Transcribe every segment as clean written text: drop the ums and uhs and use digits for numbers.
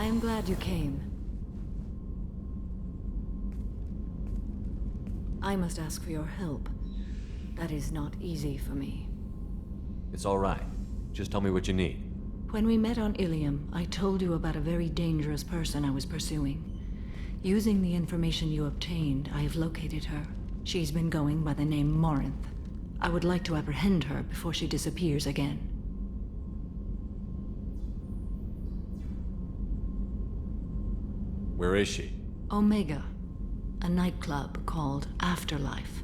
I am glad you came. I must ask for your help. That is not easy for me. It's all right. Just tell me what you need. When we met on Ilium, I told you about a very dangerous person I was pursuing. Using the information you obtained, I have located her. She's been going by the name Morinth. I would like to apprehend her before she disappears again. Where is she? Omega, a nightclub called Afterlife,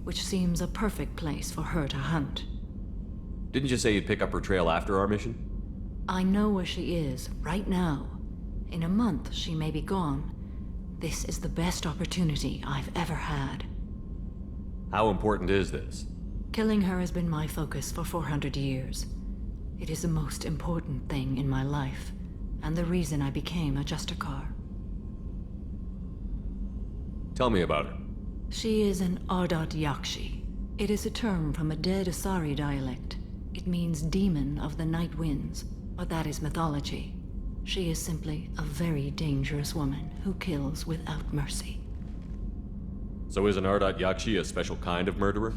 which seems a perfect place for her to hunt. Didn't you say you'd pick up her trail after our mission? I know where she is, right now. In a month, she may be gone. This is the best opportunity I've ever had. How important is this? Killing her has been my focus for 400 years. It is the most important thing in my life, and the reason I became a Justicar. Tell me about her. She is an ARDAT-YAKSHI. It is a term from a dead Asari dialect. It means demon of the night winds, but that is mythology. She is simply a very dangerous woman who kills without mercy. So is an ARDAT-YAKSHI a special kind of murderer?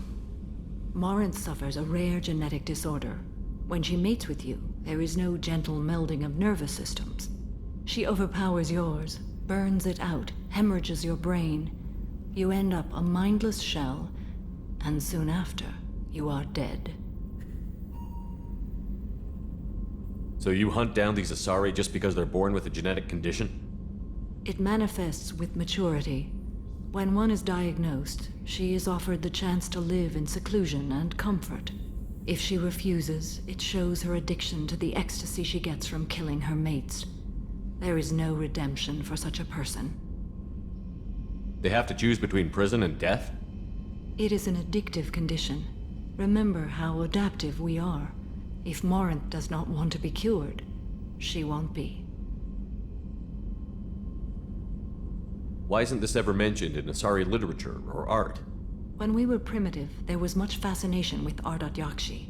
Morinth suffers a rare genetic disorder. When she mates with you, there is no gentle melding of nervous systems. She overpowers yours, burns it out, hemorrhages your brain. You end up a mindless shell, and soon after, you are dead. So you hunt down these Asari just because they're born with a genetic condition? It manifests with maturity. When one is diagnosed, she is offered the chance to live in seclusion and comfort. If she refuses, it shows her addiction to the ecstasy she gets from killing her mates. There is no redemption for such a person. They have to choose between prison and death? It is an addictive condition. Remember how adaptive we are. If Morinth does not want to be cured, she won't be. Why isn't this ever mentioned in Asari literature or art? When we were primitive, there was much fascination with ARDAT-YAKSHI.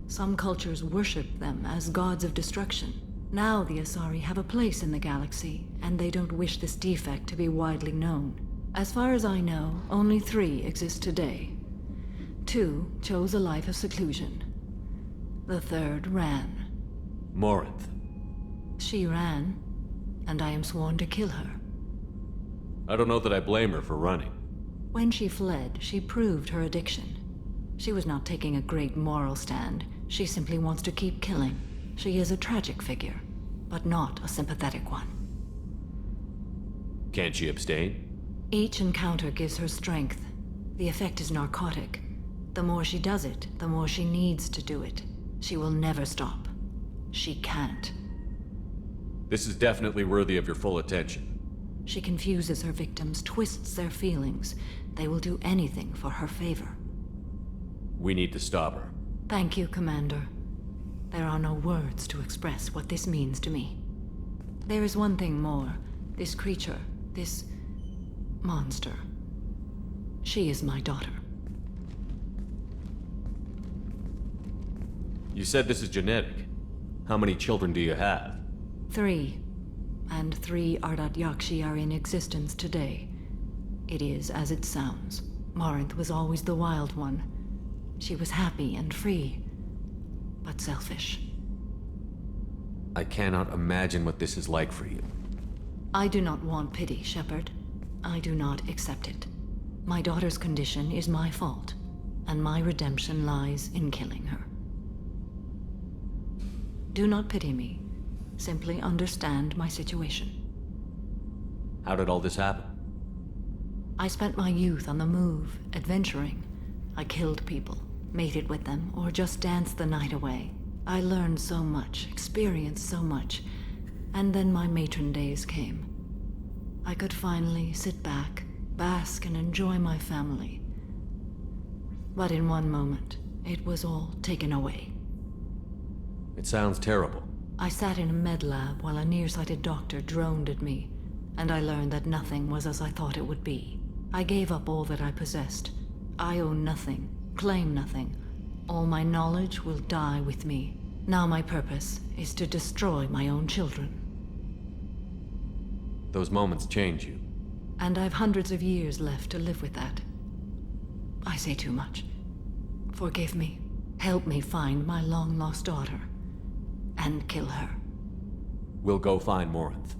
Some cultures worshipped them as gods of destruction. Now the Asari have a place in the galaxy, and they don't wish this defect to be widely known. As far as I know, only 3 exist today. 2 chose a life of seclusion. The 3rd ran. Morinth. She ran, and I am sworn to kill her. I don't know that I blame her for running. When she fled, she proved her addiction. She was not taking a great moral stand. She simply wants to keep killing. She is a tragic figure, but not a sympathetic one. Can't she abstain? Each encounter gives her strength. The effect is narcotic. The more she does it, the more she needs to do it. She will never stop. She can't. This is definitely worthy of your full attention. She confuses her victims, twists their feelings. They will do anything for her favor. We need to stop her. Thank you, Commander. There are no words to express what this means to me. There is one thing more. This creature, this monster. She is my daughter. You said this is genetic. How many children do you have? 3. And 3 ARDAT-YAKSHI are in existence today. It is as it sounds. Morinth was always the wild one. She was happy and free, but selfish. I cannot imagine what this is like for you. I do not want pity, Shepard. I do not accept it. My daughter's condition is my fault, and my redemption lies in killing her. Do not pity me. Simply understand my situation. How did all this happen? I spent my youth on the move, adventuring. I killed people, mated with them, or just danced the night away. I learned so much, experienced so much, and then my matron days came. I could finally sit back, bask and enjoy my family. But in one moment, it was all taken away. It sounds terrible. I sat in a med lab while a nearsighted doctor droned at me, and I learned that nothing was as I thought it would be. I gave up all that I possessed. I own nothing, claim nothing. All my knowledge will die with me. Now my purpose is to destroy my own children. Those moments change you. And I've hundreds of years left to live with that. I say too much. Forgive me. Help me find my long-lost daughter. And kill her. We'll go find Morinth.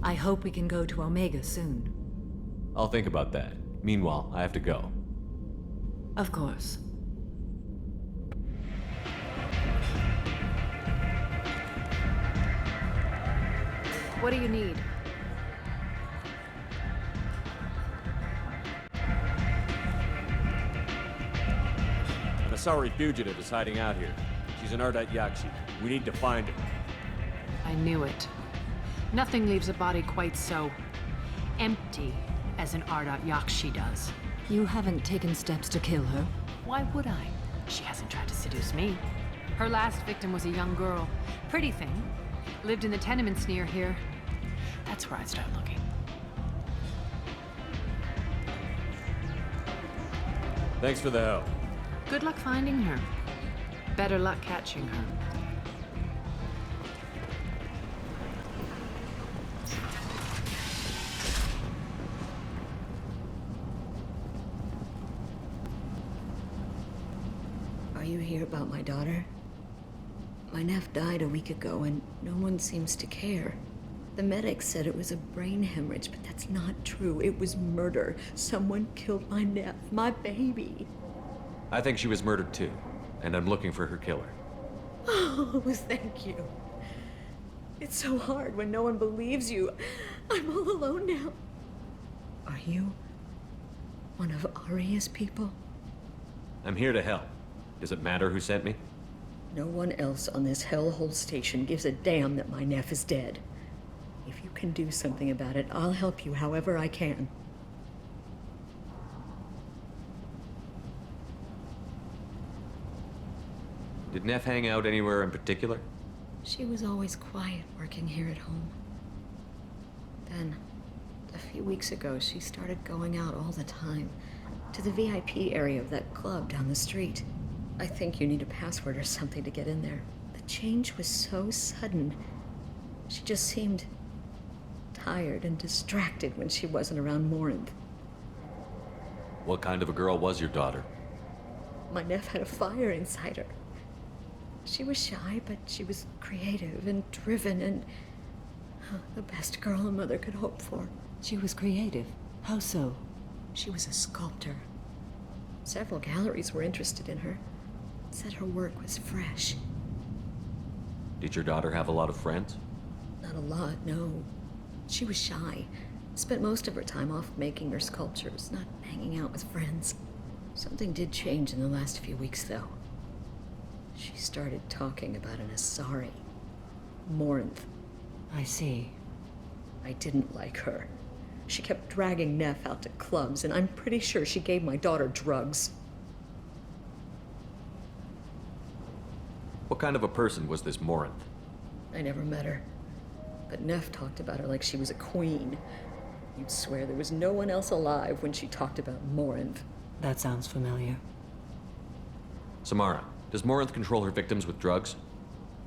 I hope we can go to Omega soon. I'll think about that. Meanwhile, I have to go. Of course. What do you need? An Asari fugitive is hiding out here. She's an ARDAT-YAKSHI. We need to find her. I knew it. Nothing leaves a body quite so empty as an ARDAT-YAKSHI does. You haven't taken steps to kill her? Why would I? She hasn't tried to seduce me. Her last victim was a young girl. Pretty thing. Lived in the tenements near here. That's where I'd start looking. Thanks for the help. Good luck finding her. Better luck catching her. Are you here about my daughter? My nephew died a week ago and no one seems to care. The medics said it was a brain hemorrhage, but that's not true. It was murder. Someone killed my nephew, my baby. I think she was murdered too, and I'm looking for her killer. Oh, thank you. It's so hard when no one believes you. I'm all alone now. Are you one of Aria's people? I'm here to help. Does it matter who sent me? No one else on this hellhole station gives a damn that my nephew is dead. If you can do something about it, I'll help you however I can. Did Neff hang out anywhere in particular? She was always quiet working here at home. Then, a few weeks ago, she started going out all the time to the VIP area of that club down the street. I think you need a password or something to get in there. The change was so sudden. She just seemed tired and distracted when she wasn't around Morinth. What kind of a girl was your daughter? My nephew had a fire inside her. She was shy, but she was creative and driven and the best girl a mother could hope for. She was creative. How so? She was a sculptor. Several galleries were interested in her. Said her work was fresh. Did your daughter have a lot of friends? Not a lot, no. She was shy. Spent most of her time off making her sculptures, not hanging out with friends. Something did change in the last few weeks, though. She started talking about an Asari. Morinth. I see. I didn't like her. She kept dragging Neff out to clubs, and I'm pretty sure she gave my daughter drugs. What kind of a person was this Morinth? I never met her. But Neff talked about her like she was a queen. You'd swear there was no one else alive when she talked about Morinth. That sounds familiar. Samara, does Morinth control her victims with drugs?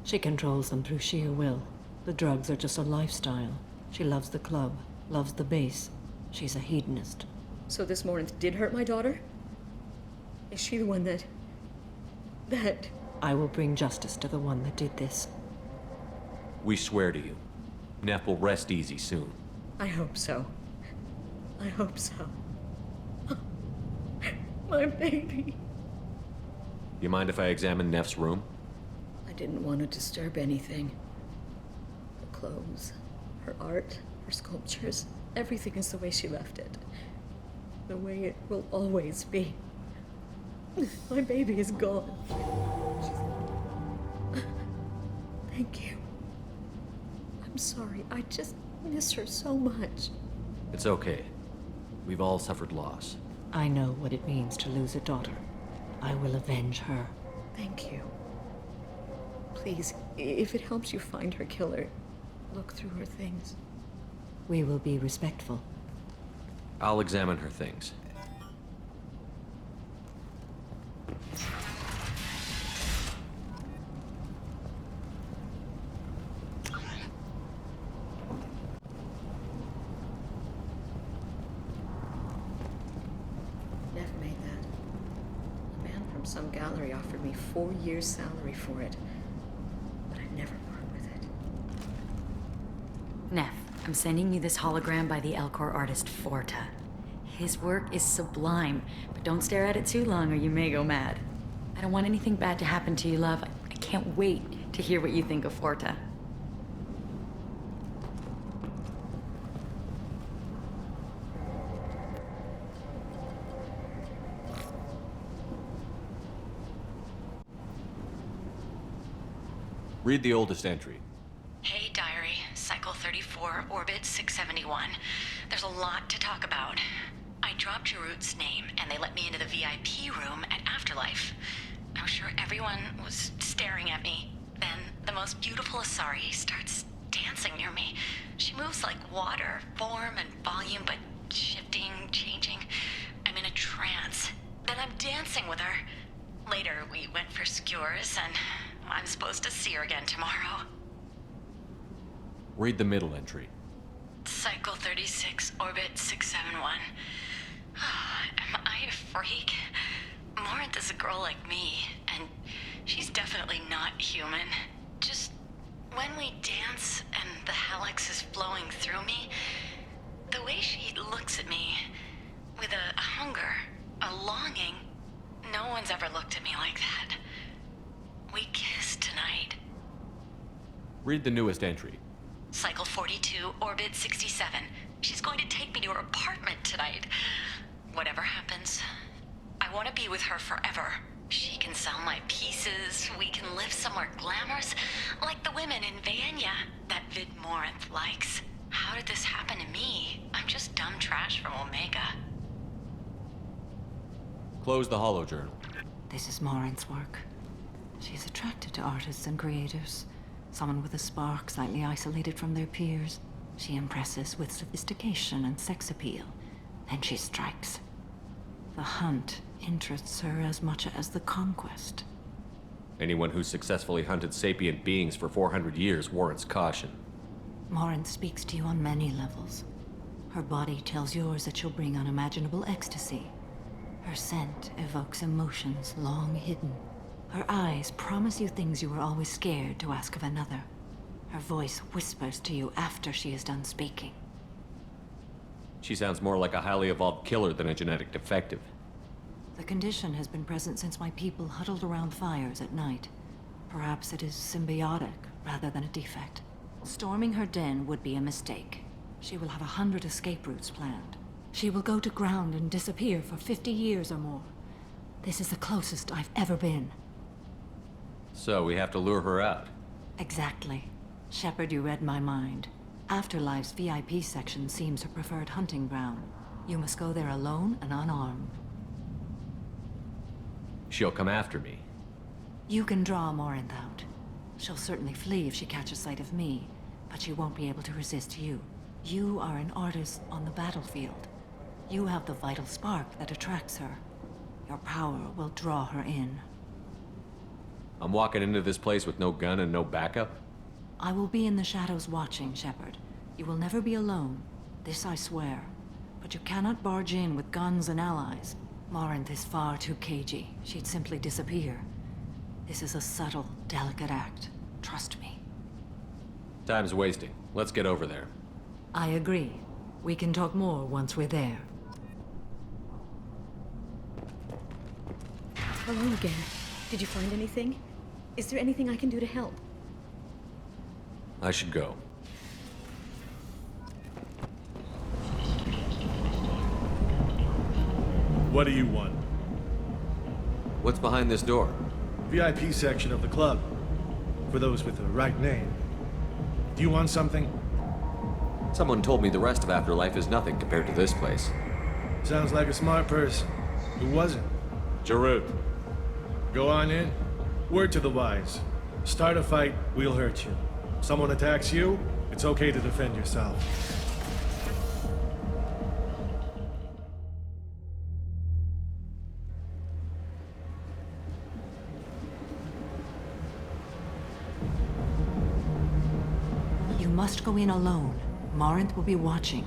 She controls them through sheer will. The drugs are just a lifestyle. She loves the club, loves the base. She's a hedonist. So this Morinth did hurt my daughter? Is she the one that... I will bring justice to the one that did this. We swear to you. Neff will rest easy soon. I hope so. I hope so. My baby. You mind if I examine Neff's room? I didn't want to disturb anything. Her clothes, her art, her sculptures, everything is the way she left it. The way it will always be. My baby is gone. Thank you. I'm sorry. I just miss her so much. It's okay. We've all suffered loss. I know what it means to lose a daughter. I will avenge her. Thank you. Please, if it helps you find her killer, look through her things. We will be respectful. I'll examine her things. Some gallery offered me 4 years' salary for it, but I'd never part with it. Neff, I'm sending you this hologram by the Elcor artist Forta. His work is sublime, but don't stare at it too long or you may go mad. I don't want anything bad to happen to you, love. I can't wait to hear what you think of Forta. Read the oldest entry. Hey, diary. Cycle 34, orbit 671. There's a lot to talk about. I dropped Jarut's name, and they let me into the VIP room at Afterlife. I'm sure everyone was staring at me. Then, the most beautiful Asari starts dancing near me. She moves like water, form and volume, but shifting, changing. I'm in a trance. Then I'm dancing with her. Later, we went for skewers, and I'm supposed to see her again tomorrow. Read the middle entry. Cycle 36, orbit 671. Am I a freak? Morinth is a girl like me, and she's definitely not human. Just when we dance and the Hallex is flowing through me, the way she looks at me with a hunger, a longing, no one's ever looked at me like that. We kissed tonight. Read the newest entry. Cycle 42, orbit 67. She's going to take me to her apartment tonight. Whatever happens, I want to be with her forever. She can sell my pieces, we can live somewhere glamorous, like the women in Vanya that Vid Morinth likes. How did this happen to me? I'm just dumb trash from Omega. Close the holojournal. This is Morinth's work. She's attracted to artists and creators. Someone with a spark, slightly isolated from their peers. She impresses with sophistication and sex appeal. Then she strikes. The hunt interests her as much as the conquest. Anyone who's successfully hunted sapient beings for 400 years warrants caution. Morinth speaks to you on many levels. Her body tells yours that she'll bring unimaginable ecstasy. Her scent evokes emotions long hidden. Her eyes promise you things you were always scared to ask of another. Her voice whispers to you after she is done speaking. She sounds more like a highly evolved killer than a genetic defective. The condition has been present since my people huddled around fires at night. Perhaps it is symbiotic rather than a defect. Storming her den would be a mistake. She will have 100 escape routes planned. She will go to ground and disappear for 50 years or more. This is the closest I've ever been. So we have to lure her out. Exactly. Shepard, you read my mind. Afterlife's VIP section seems her preferred hunting ground. You must go there alone and unarmed. She'll come after me. You can draw Morinth out. She'll certainly flee if she catches sight of me, but she won't be able to resist you. You are an artist on the battlefield. You have the vital spark that attracts her. Your power will draw her in. I'm walking into this place with no gun and no backup? I will be in the shadows watching, Shepard. You will never be alone. This I swear. But you cannot barge in with guns and allies. Morinth is far too cagey. She'd simply disappear. This is a subtle, delicate act. Trust me. Time's wasting. Let's get over there. I agree. We can talk more once we're there. Hello again. Did you find anything? Is there anything I can do to help? I should go. What do you want? What's behind this door? VIP section of the club. For those with the right name. Do you want something? Someone told me the rest of Afterlife is nothing compared to this place. Sounds like a smart person. Who wasn't? Jarut. Go on in. Word to the wise. Start a fight, we'll hurt you. Someone attacks you, it's okay to defend yourself. You must go in alone. Morinth will be watching.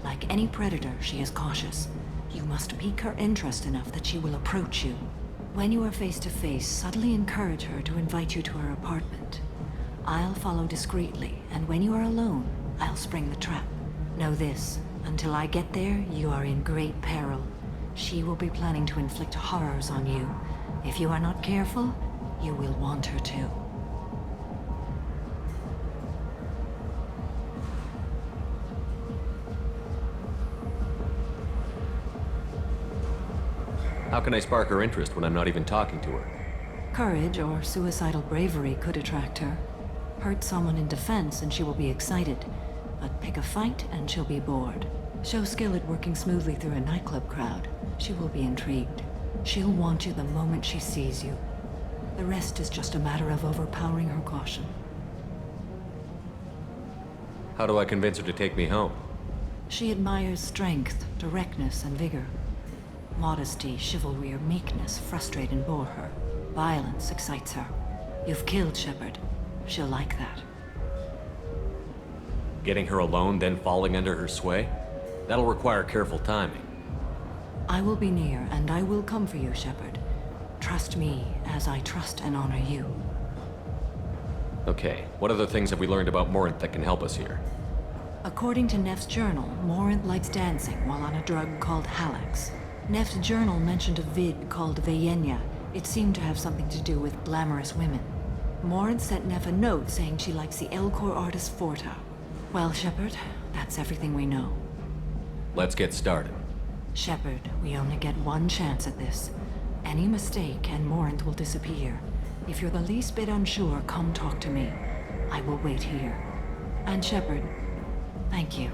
Like any predator, she is cautious. You must pique her interest enough that she will approach you. When you are face to face, subtly encourage her to invite you to her apartment. I'll follow discreetly, and when you are alone, I'll spring the trap. Know this, until I get there, you are in great peril. She will be planning to inflict horrors on you. If you are not careful, you will want her to. How can I spark her interest when I'm not even talking to her? Courage or suicidal bravery could attract her. Hurt someone in defense and she will be excited. But pick a fight and she'll be bored. Show skill at working smoothly through a nightclub crowd. She will be intrigued. She'll want you the moment she sees you. The rest is just a matter of overpowering her caution. How do I convince her to take me home? She admires strength, directness, and vigor. Modesty, chivalry, or meekness frustrate and bore her. Violence excites her. You've killed Shepard. She'll like that. Getting her alone, then falling under her sway? That'll require careful timing. I will be near, and I will come for you, Shepard. Trust me, as I trust and honor you. Okay, what other things have we learned about Morinth that can help us here? According to Neff's journal, Morinth likes dancing while on a drug called Halax. Neff's journal mentioned a vid called Vayenya. It seemed to have something to do with glamorous women. Morinth sent Neff a note saying she likes the Elcor artist Forta. Well, Shepard, that's everything we know. Let's get started. Shepard, we only get one chance at this. Any mistake and Morinth will disappear. If you're the least bit unsure, come talk to me. I will wait here. And Shepard, thank you.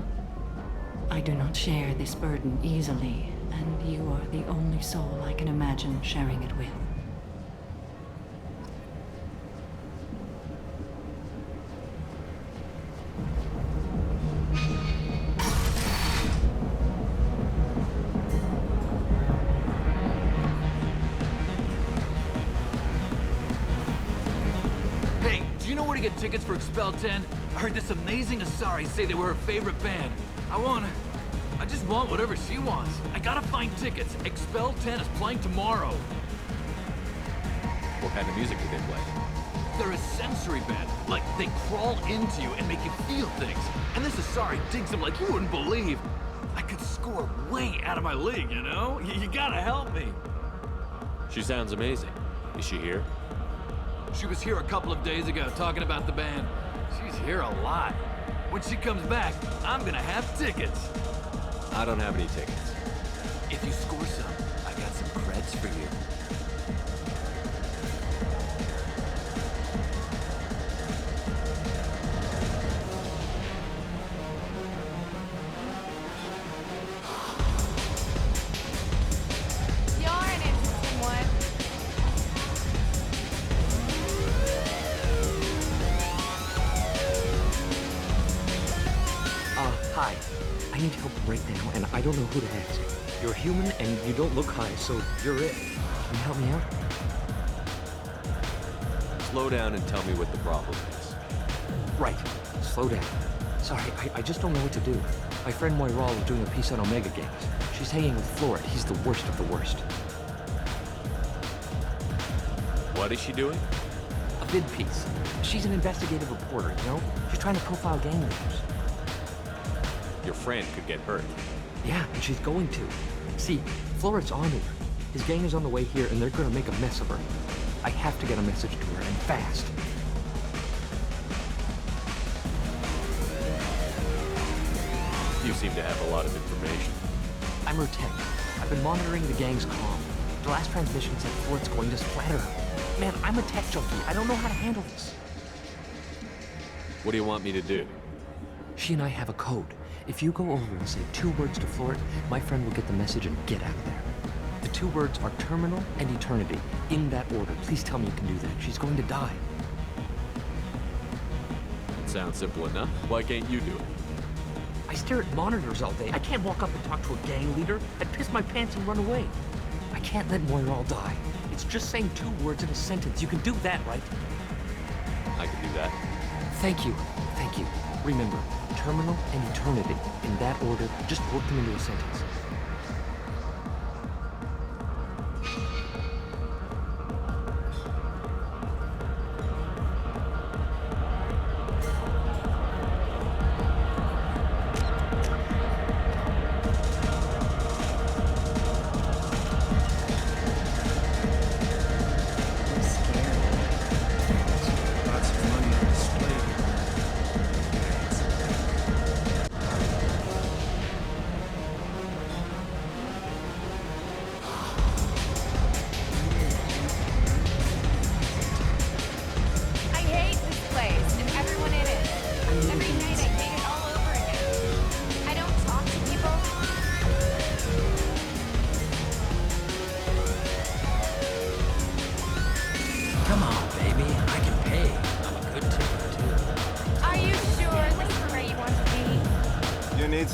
I do not share this burden easily, and you are the only soul I can imagine sharing it with. Hey, do you know where to get tickets for Expel 10? I heard this amazing Asari say they were her favorite band. I just want whatever she wants. I gotta find tickets. Expel 10 is playing tomorrow. What kind of music do they play? They're a sensory band. Like, they crawl into you and make you feel things. And this Asari digs them like you wouldn't believe. I could score way out of my league, you know? You gotta help me. She sounds amazing. Is she here? She was here a couple of days ago talking about the band. She's here a lot. When she comes back, I'm gonna have tickets. I don't have any tickets. If you score some, I got some creds for you. You're an interesting one. Hi. I need help right now, and I don't know who to ask. You're human, and you don't look high, so you're it. Can you help me out? Slow down and tell me what the problem is. Right. Slow down. Sorry, I just don't know what to do. My friend Moiral is doing a piece on Omega Games. She's hanging with Florid. He's the worst of the worst. What is she doing? A vid piece. She's an investigative reporter, you know? She's trying to profile gang leaders. Your friend could get hurt. Yeah, and she's going to. See, Florid's on her. His gang is on the way here, and they're gonna make a mess of her. I have to get a message to her, and fast. You seem to have a lot of information. I'm her tech. I've been monitoring the gang's comm. The last transmission said Florid's going to splatter her. Man, I'm a tech junkie. I don't know how to handle this. What do you want me to do? She and I have a code. If you go over and say 2 words to Florid, my friend will get the message and get out of there. The 2 words are terminal and eternity. In that order. Please tell me you can do that. She's going to die. Sounds simple enough. Why can't you do it? I stare at monitors all day. I can't walk up and talk to a gang leader. I'd piss my pants and run away. I can't let Moiral die. It's just saying 2 words in a sentence. You can do that, right? I can do that. Thank you. Thank you. Remember, terminal and eternity. In that order, just work them into a sentence.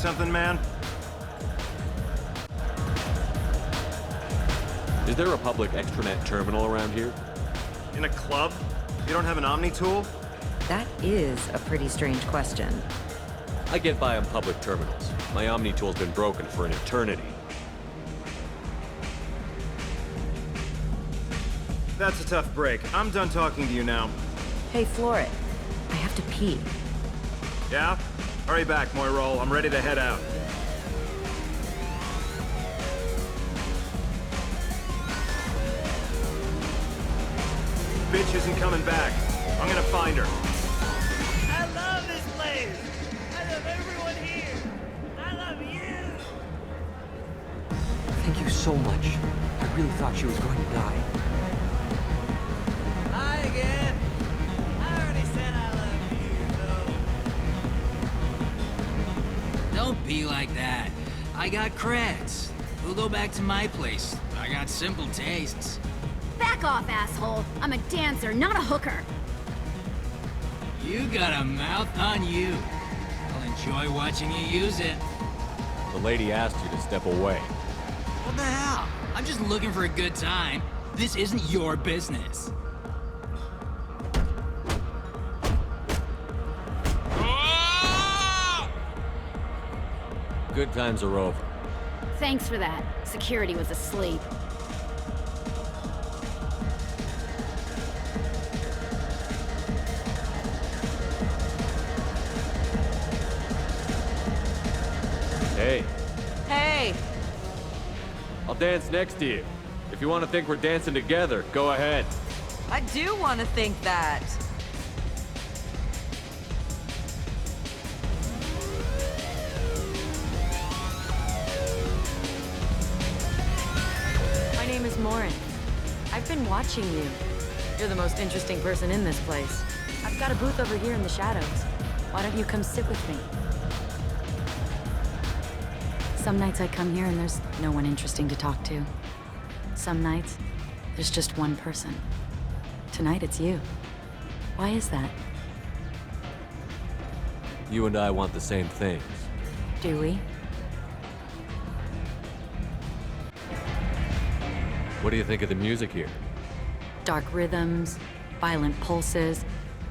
something, man? Is there a public extranet terminal around here? In a club? You don't have an Omni tool? That is a pretty strange question. I get by on public terminals. My Omni tool's been broken for an eternity. That's a tough break. I'm done talking to you now. Hey, Floret. I have to pee. Yeah? Hurry back, Moirol. I'm ready to head out. Bitch isn't coming back. I'm gonna find her. I love this place. I love everyone here. I love you. Thank you so much. I really thought she was going to die. Hi again. I already said I love you, though. Don't be like that. I got creds. We'll go back to my place. I got simple tastes. Back off, asshole. I'm a dancer, not a hooker. You got a mouth on you. I'll enjoy watching you use it. The lady asked you to step away. What the hell? I'm just looking for a good time. This isn't your business. Good times are over. Thanks for that. Security was asleep. Hey, Hey! I'll dance next to you. If you want to think we're dancing together, go ahead. I do want to think that. My name is Morin. I've been watching you. You're the most interesting person in this place. I've got a booth over here in the shadows. Why don't you come sit with me? Some nights I come here and there's no one interesting to talk to. Some nights, there's just one person. Tonight it's you. Why is that? You and I want the same things. Do we? What do you think of the music here? Dark rhythms, violent pulses.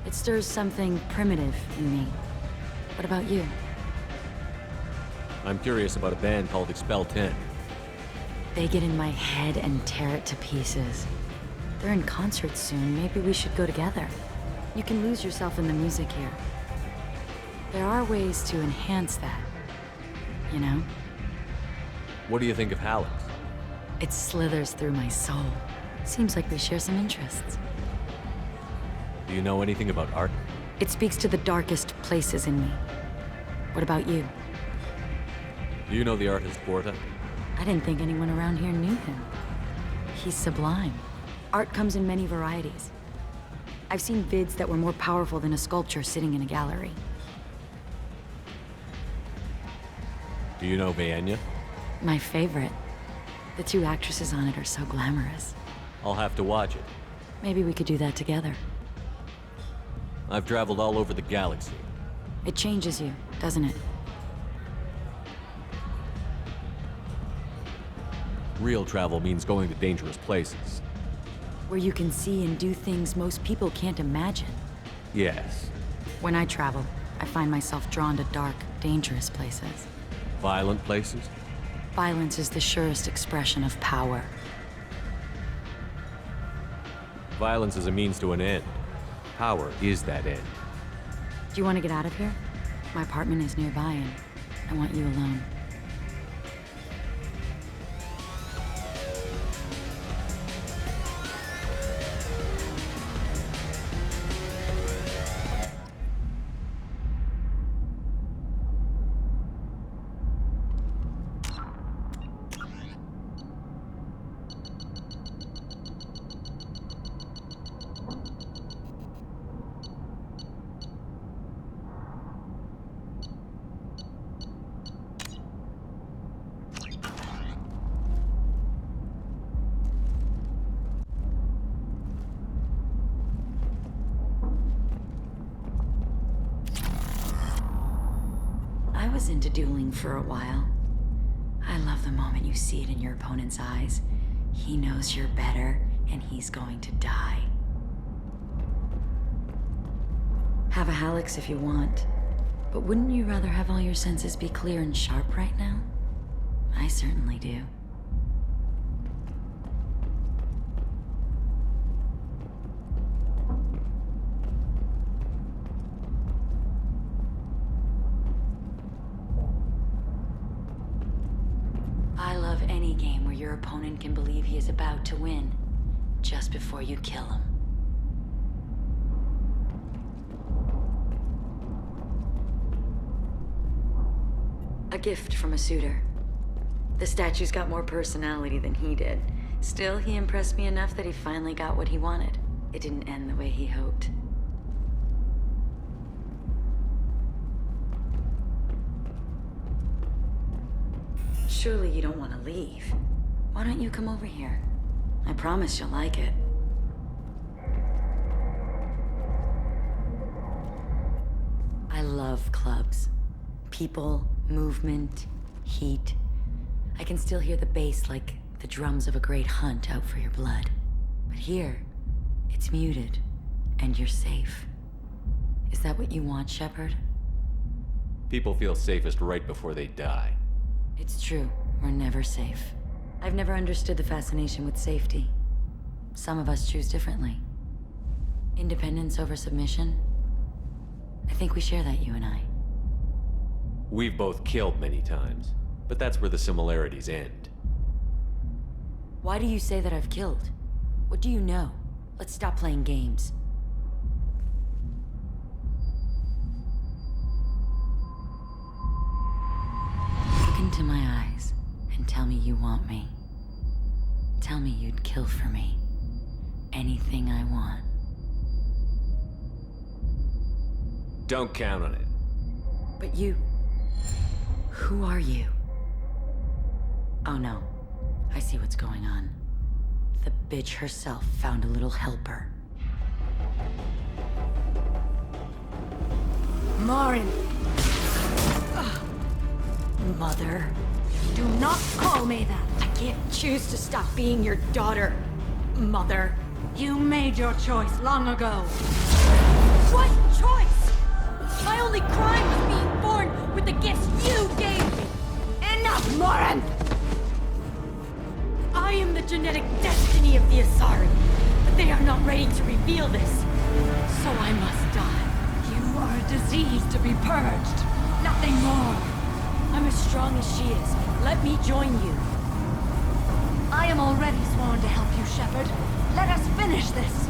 It stirs something primitive in me. What about you? I'm curious about a band called Expel 10. They get in my head and tear it to pieces. They're in concert soon. Maybe we should go together. You can lose yourself in the music here. There are ways to enhance that, you know? What do you think of Hallex? It slithers through my soul. Seems like we share some interests. Do you know anything about art? It speaks to the darkest places in me. What about you? Do you know the artist Borta? I didn't think anyone around here knew him. He's sublime. Art comes in many varieties. I've seen vids that were more powerful than a sculpture sitting in a gallery. Do you know Vienya? My favorite. The two actresses on it are so glamorous. I'll have to watch it. Maybe we could do that together. I've traveled all over the galaxy. It changes you, doesn't it? Real travel means going to dangerous places. Where you can see and do things most people can't imagine. Yes. When I travel, I find myself drawn to dark, dangerous places. Violent places? Violence is the surest expression of power. Violence is a means to an end. Power is that end. Do you want to get out of here? My apartment is nearby and I want you alone. us into dueling for a while. I love the moment you see it in your opponent's eyes. He knows you're better, and he's going to die. Have a Hallex if you want, but wouldn't you rather have all your senses be clear and sharp right now? I certainly do. I love any game where your opponent can believe he is about to win, just before you kill him. A gift from a suitor. The statue's got more personality than he did. Still, he impressed me enough that he finally got what he wanted. It didn't end the way he hoped. Surely you don't want to leave. Why don't you come over here? I promise you'll like it. I love clubs. People, movement, heat. I can still hear the bass like the drums of a great hunt out for your blood. But here, it's muted, and you're safe. Is that what you want, Shepard? People feel safest right before they die. It's true. We're never safe. I've never understood the fascination with safety. Some of us choose differently. Independence over submission? I think we share that, you and I. We've both killed many times, but that's where the similarities end. Why do you say that I've killed? What do you know? Let's stop playing games. Look into my eyes and tell me you want me. Tell me you'd kill for me. Anything I want. Don't count on it. But you... Who are you? Oh no. I see what's going on. The bitch herself found a little helper. Marin! Mother. Do not call me that! I can't choose to stop being your daughter, Mother. You made your choice long ago. What choice? My only crime was being born with the gifts you gave me. Enough, Marin! I am the genetic destiny of the Asari, but they are not ready to reveal this. So I must die. You are a disease to be purged. Nothing more. I'm as strong as she is. Let me join you. I am already sworn to help you, Shepard. Let us finish this.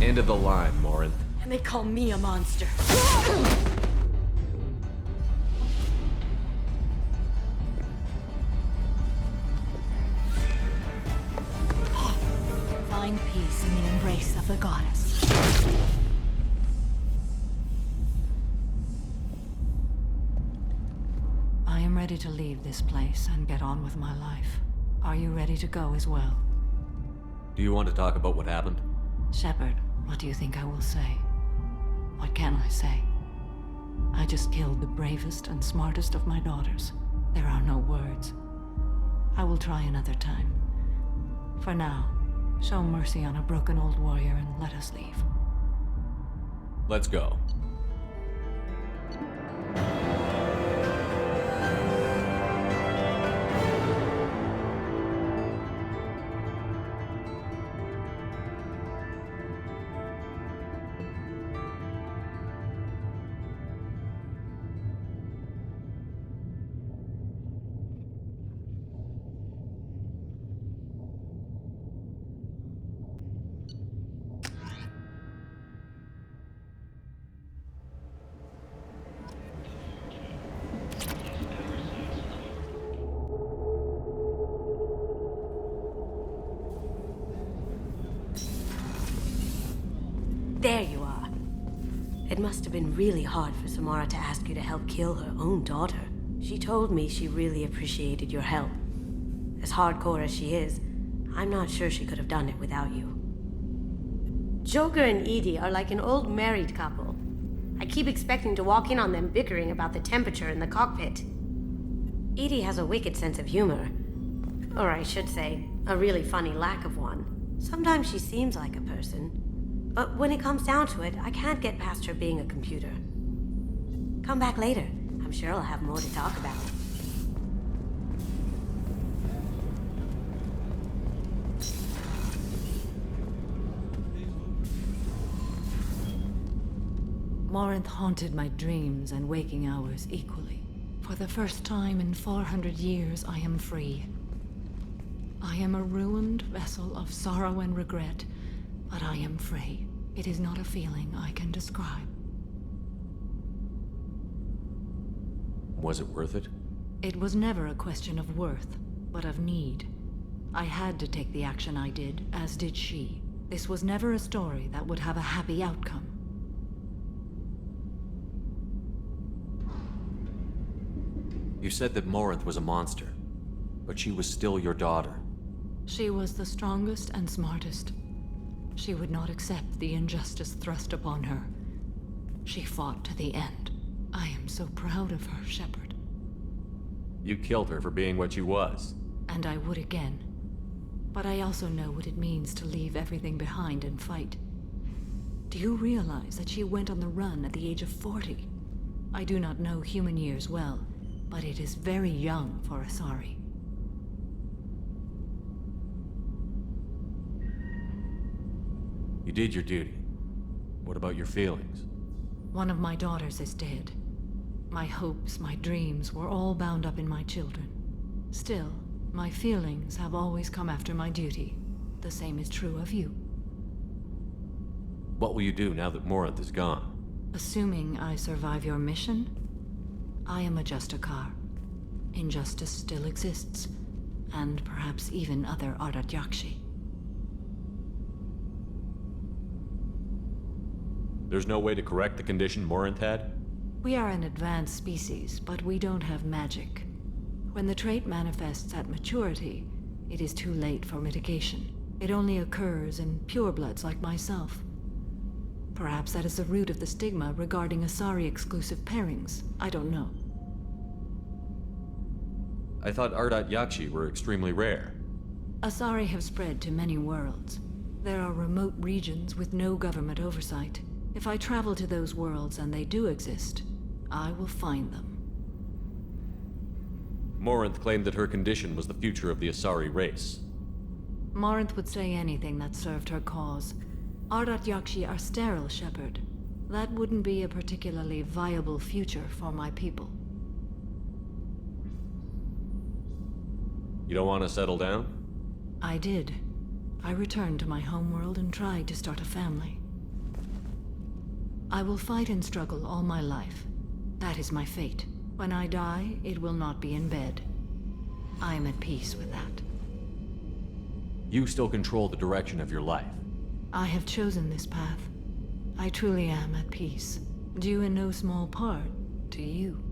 End of the line, Morinth. And they call me a monster. Find peace in the embrace of the goddess. I am ready to leave this place and get on with my life. Are you ready to go as well? Do you want to talk about what happened? Shepard, what do you think I will say? What can I say? I just killed the bravest and smartest of my daughters. There are no words. I will try another time. For now, show mercy on a broken old warrior and let us leave. Let's go. There you are. It must have been really hard for Samara to ask you to help kill her own daughter. She told me she really appreciated your help. As hardcore as she is, I'm not sure she could have done it without you. Joker and Edie are like an old married couple. I keep expecting to walk in on them bickering about the temperature in the cockpit. Edie has a wicked sense of humor. Or I should say, a really funny lack of one. Sometimes she seems like a person. But when it comes down to it, I can't get past her being a computer. Come back later. I'm sure I'll have more to talk about. Morinth haunted my dreams and waking hours equally. For the first time in 400 years, I am free. I am a ruined vessel of sorrow and regret, but I am free. It is not a feeling I can describe. Was it worth it? It was never a question of worth, but of need. I had to take the action I did, as did she. This was never a story that would have a happy outcome. You said that Morinth was a monster, but she was still your daughter. She was the strongest and smartest. She would not accept the injustice thrust upon her. She fought to the end. I am so proud of her, Shepard. You killed her for being what she was. And I would again. But I also know what it means to leave everything behind and fight. Do you realize that she went on the run at the age of 40? I do not know human years well, but it is very young for Asari. You did your duty. What about your feelings? One of my daughters is dead. My hopes, my dreams were all bound up in my children. Still, my feelings have always come after my duty. The same is true of you. What will you do now that Morinth is gone? Assuming I survive your mission, I am a Justicar. Injustice still exists, and perhaps even other ARDAT-YAKSHI. There's no way to correct the condition Morinth had? We are an advanced species, but we don't have magic. When the trait manifests at maturity, it is too late for mitigation. It only occurs in purebloods like myself. Perhaps that is the root of the stigma regarding Asari-exclusive pairings. I don't know. I thought ARDAT-YAKSHI were extremely rare. Asari have spread to many worlds. There are remote regions with no government oversight. If I travel to those worlds and they do exist, I will find them. Morinth claimed that her condition was the future of the Asari race. Morinth would say anything that served her cause. ARDAT-YAKSHI are sterile, Shepard. That wouldn't be a particularly viable future for my people. You don't want to settle down? I did. I returned to my homeworld and tried to start a family. I will fight and struggle all my life. That is my fate. When I die, it will not be in bed. I am at peace with that. You still control the direction of your life. I have chosen this path. I truly am at peace, due in no small part to you.